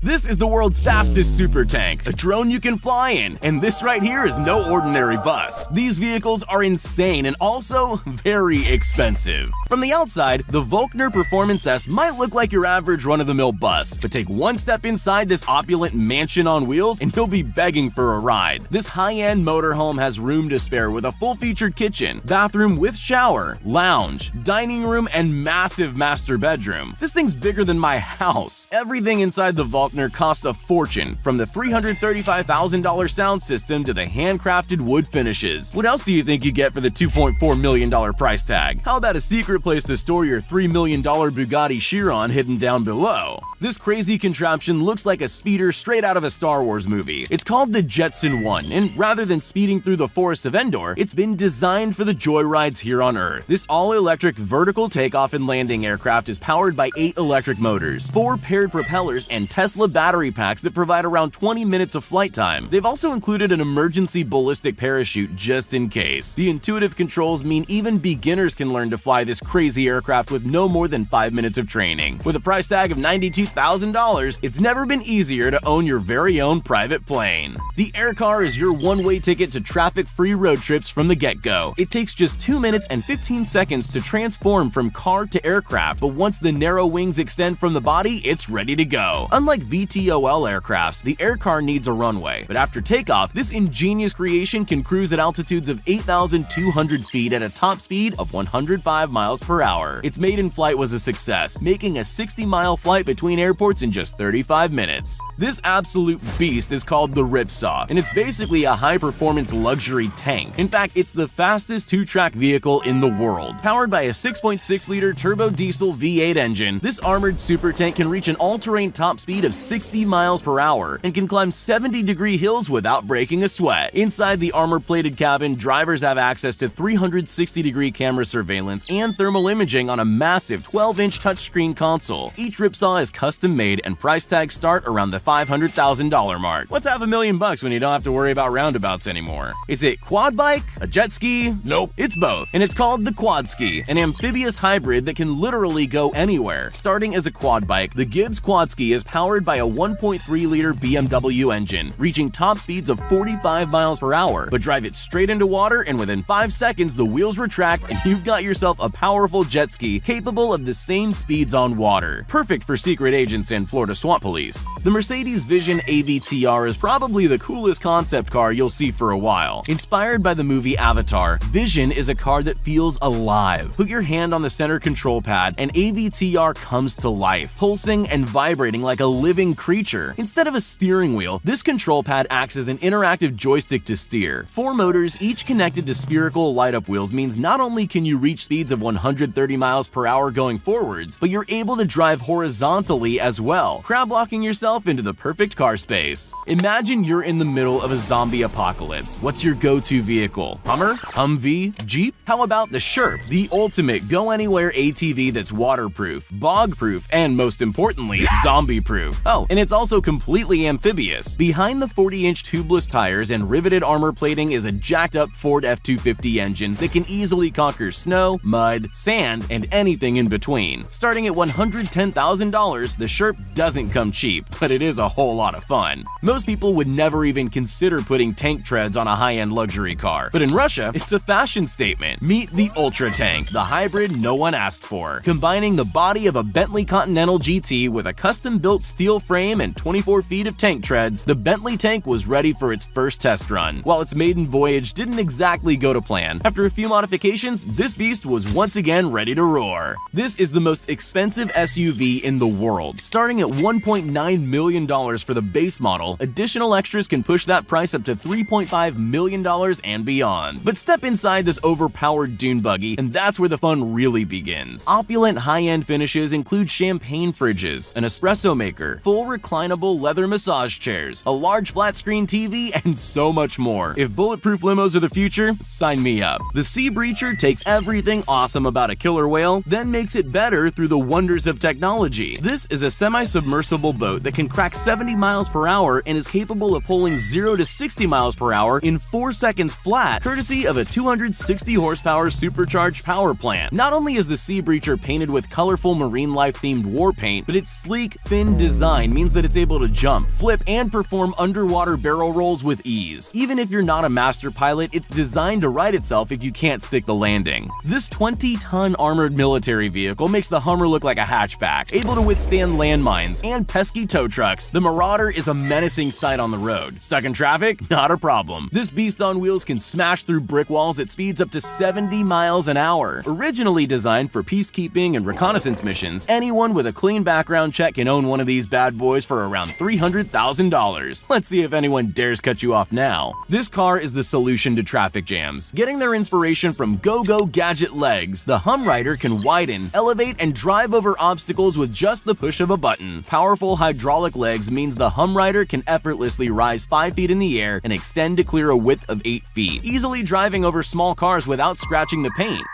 This is the world's fastest super tank, a drone you can fly in, and this right here is no ordinary bus. These vehicles are insane and also very expensive. From the outside, the Volkner Performance S might look like your average run-of-the-mill bus, but take one step inside this opulent mansion on wheels and you'll be begging for a ride. This high-end motorhome has room to spare with a full-featured kitchen, bathroom with shower, lounge, dining room, and massive master bedroom. This thing's bigger than my house. Everything inside the Volkner costs a fortune, from the $335,000 sound system to the handcrafted wood finishes. What else do you think you get for the $2.4 million price tag? How about a secret place to store your $3 million Bugatti Chiron hidden down below? This crazy contraption looks like a speeder straight out of a Star Wars movie. It's called the Jetson 1, and rather than speeding through the forests of Endor, it's been designed for the joyrides here on Earth. This all-electric vertical takeoff and landing aircraft is powered by 8 electric motors, 4 paired propellers, and Tesla battery packs that provide around 20 minutes of flight time. They've also included an emergency ballistic parachute just in case. The intuitive controls mean even beginners can learn to fly this crazy aircraft with no more than 5 minutes of training. With a price tag of $92,000, it's never been easier to own your very own private plane. The Aircar is your one-way ticket to traffic-free road trips from the get-go. It takes just 2 minutes and 15 seconds to transform from car to aircraft, but once the narrow wings extend from the body, it's ready to go. Unlike VTOL aircrafts, the Aircar needs a runway, but after takeoff, this ingenious creation can cruise at altitudes of 8,200 feet at a top speed of 105 miles per hour. Its maiden flight was a success, making a 60-mile flight between airports in just 35 minutes. This absolute beast is called the Ripsaw, and it's basically a high-performance luxury tank. In fact, it's the fastest two-track vehicle in the world. Powered by a 6.6-liter turbo diesel V8 engine, this armored super tank can reach an all-terrain top speed of 60 miles per hour and can climb 70-degree hills without breaking a sweat. Inside the armor-plated cabin, drivers have access to 360-degree camera surveillance and thermal imaging on a massive 12-inch touchscreen console. Each Ripsaw is custom-made and price tags start around the $500,000 mark. What's $500,000 when you don't have to worry about roundabouts anymore? Is it quad bike? A jet ski? Nope. It's both, and it's called the Quad Ski, an amphibious hybrid that can literally go anywhere. Starting as a quad bike, the Gibbs Quad Ski is powered by a 1.3-liter BMW engine, reaching top speeds of 45 miles per hour, but drive it straight into water and within 5 seconds the wheels retract and you've got yourself a powerful jet ski capable of the same speeds on water. Perfect for secret agents and Florida swamp police. The Mercedes Vision AVTR is probably the coolest concept car you'll see for a while. Inspired by the movie Avatar, Vision is a car that feels alive. Put your hand on the center control pad and AVTR comes to life, pulsing and vibrating like a living creature. Instead of a steering wheel, this control pad acts as an interactive joystick to steer. 4 motors, each connected to spherical light-up wheels, means not only can you reach speeds of 130 miles per hour going forwards, but you're able to drive horizontally as well, crab-walking yourself into the perfect car space. Imagine you're in the middle of a zombie apocalypse. What's your go-to vehicle? Hummer? Humvee? Jeep? How about the Sherp, the ultimate go-anywhere ATV that's waterproof, bog-proof, and most importantly, zombie-proof. Oh, and it's also completely amphibious. Behind the 40-inch tubeless tires and riveted armor plating is a jacked-up Ford F-250 engine that can easily conquer snow, mud, sand, and anything in between. Starting at $110,000, the Sherp doesn't come cheap, but it is a whole lot of fun. Most people would never even consider putting tank treads on a high-end luxury car, but in Russia, it's a fashion statement. Meet the Ultra Tank, the hybrid no one asked for. Combining the body of a Bentley Continental GT with a custom-built steel frame and 24 feet of tank treads, the Bentley tank was ready for its first test run. While its maiden voyage didn't exactly go to plan, after a few modifications, this beast was once again ready to roar. This is the most expensive SUV in the world. Starting at $1.9 million for the base model, additional extras can push that price up to $3.5 million and beyond. But step inside this overpowered dune buggy, and that's where the fun really begins. Opulent high-end finishes include champagne fridges, an espresso maker, full reclinable leather massage chairs, a large flat-screen TV, and so much more. If bulletproof limos are the future, sign me up. The Sea Breacher takes everything awesome about a killer whale, then makes it better through the wonders of technology. This is a semi-submersible boat that can crack 70 miles per hour and is capable of pulling 0 to 60 miles per hour in 4 seconds flat, courtesy of a 260 horsepower supercharged power plant. Not only is the Sea Breacher painted with colorful marine life themed war paint, but its sleek, thin design design means that it's able to jump, flip, and perform underwater barrel rolls with ease. Even if you're not a master pilot, it's designed to right itself if you can't stick the landing. This 20-ton armored military vehicle makes the Hummer look like a hatchback, able to withstand landmines and pesky tow trucks. The Marauder is a menacing sight on the road. Stuck in traffic? Not a problem. This beast on wheels can smash through brick walls at speeds up to 70 miles an hour. Originally designed for peacekeeping and reconnaissance missions, anyone with a clean background check can own one of these bad boys for around $300,000. Let's see if anyone dares cut you off now. This car is the solution to traffic jams. Getting their inspiration from Go-Go Gadget legs, the Humrider can widen, elevate, and drive over obstacles with just the push of a button. Powerful hydraulic legs means the Humrider can effortlessly rise 5 feet in the air and extend to clear a width of 8 feet, easily driving over small cars without scratching the paint.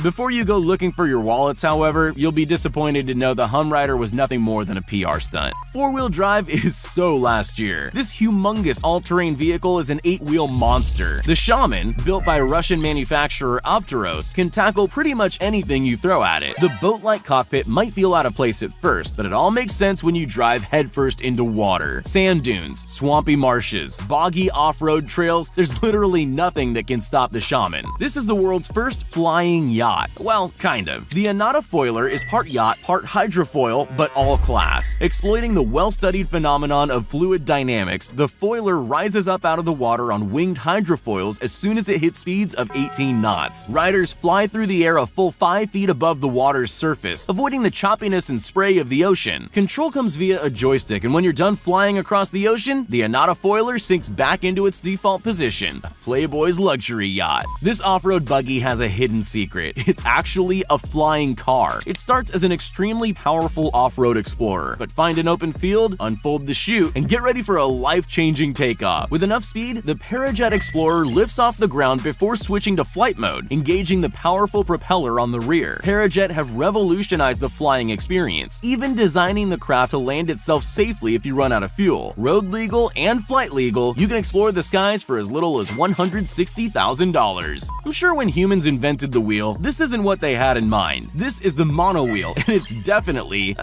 Before you go looking for your wallets, however, you'll be disappointed to know the Humrider was nothing more than a PR stunt. Four-wheel drive is so last year. This humongous all-terrain vehicle is an 8-wheel monster. The Shaman, built by Russian manufacturer Avtoros, can tackle pretty much anything you throw at it. The boat-like cockpit might feel out of place at first, but it all makes sense when you drive headfirst into water. Sand dunes, swampy marshes, boggy off-road trails, there's literally nothing that can stop the Shaman. This is the world's first flying yacht. Well, kind of. The Anata Foiler is part yacht, part hydrofoil, but all class. Exploiting the well-studied phenomenon of fluid dynamics, the Foiler rises up out of the water on winged hydrofoils as soon as it hits speeds of 18 knots. Riders fly through the air a full 5 feet above the water's surface, avoiding the choppiness and spray of the ocean. Control comes via a joystick, and when you're done flying across the ocean, the Anata Foiler sinks back into its default position, a Playboy's luxury yacht. This off-road buggy has a hidden secret. It's actually a flying car. It starts as an extremely powerful off-road explorer, but find an open field, unfold the chute, and get ready for a life-changing takeoff. With enough speed, the Parajet Explorer lifts off the ground before switching to flight mode, engaging the powerful propeller on the rear. Parajet have revolutionized the flying experience, even designing the craft to land itself safely if you run out of fuel. Road legal and flight legal, you can explore the skies for as little as $160,000. I'm sure when humans invented the wheel, this isn't what they had in mind. This is the monowheel, and it's definitely,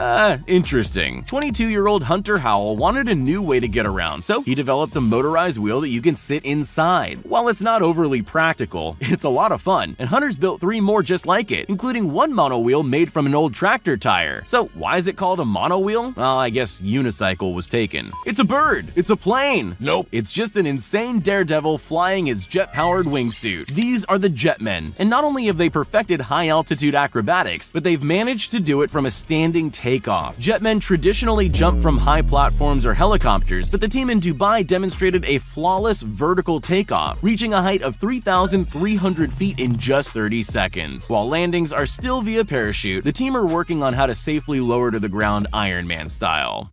interesting. 22-year-old Hunter Howell wanted a new way to get around, so he developed a motorized wheel that you can sit inside. While it's not overly practical, it's a lot of fun, and Hunter's built 3 more just like it, including one monowheel made from an old tractor tire. So why is it called a monowheel? Well, I guess unicycle was taken. It's a bird! It's a plane! Nope. It's just an insane daredevil flying his jet-powered wingsuit. These are the Jetmen, and not only have they perfected high-altitude acrobatics, but they've managed to do it from a standing takeoff. Jetmen traditionally jump from high platforms or helicopters, but the team in Dubai demonstrated a flawless vertical takeoff, reaching a height of 3,300 feet in just 30 seconds. While landings are still via parachute, the team are working on how to safely lower to the ground Iron Man style.